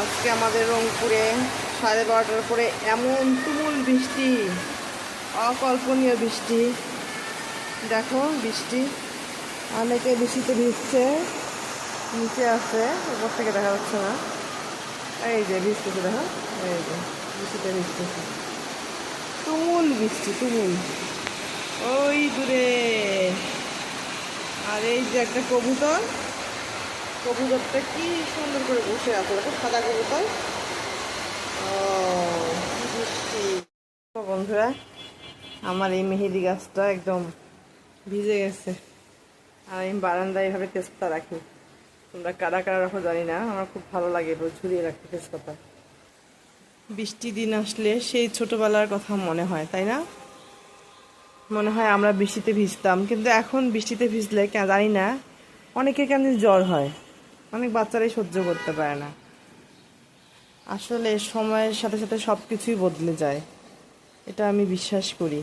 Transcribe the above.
আজকে আমাদের রংপুরে 12:30টার পরে এমন তুমুল বৃষ্টি, অকল্পনীয় বৃষ্টি। দেখো বৃষ্টি, অনেকে বৃষ্টিতে ভিজছে, নিচে আছে, উপর থেকে দেখা যাচ্ছে না। এই যে ভিজতেছে, দেখো এই যে বৃষ্টিতে ভিজতেছে, তুমুল বৃষ্টি, তুমুল ওই দূরে। আর এই যে একটা কবুতর, কবুতরটা কি সুন্দর করে বসে আছে, দেখো সাদা কবুতর। ও বৃষ্টি। বন্ধুরা, আমার এই মেহেদি গাছটা একদম ভিজে গেছে, আর আমি বারান্দায় এভাবে তেজপাতা রাখি। তোমরা কারা কারা রাখো জানি না, আমার খুব ভালো লাগে এবার ঝুলিয়ে রাখতে তেজপাতা। বৃষ্টি দিন আসলে সেই ছোটবেলার কথা মনে হয়, তাই না? মনে হয় আমরা বৃষ্টিতে ভিজতাম, কিন্তু এখন বৃষ্টিতে ভিজলে জানি না অনেকের কেন জ্বর হয়, অনেক বাচ্চারাই সহ্য করতে পারে না। আসলে সময়ের সাথে সাথে সব কিছুই বদলে যায়, এটা আমি বিশ্বাস করি।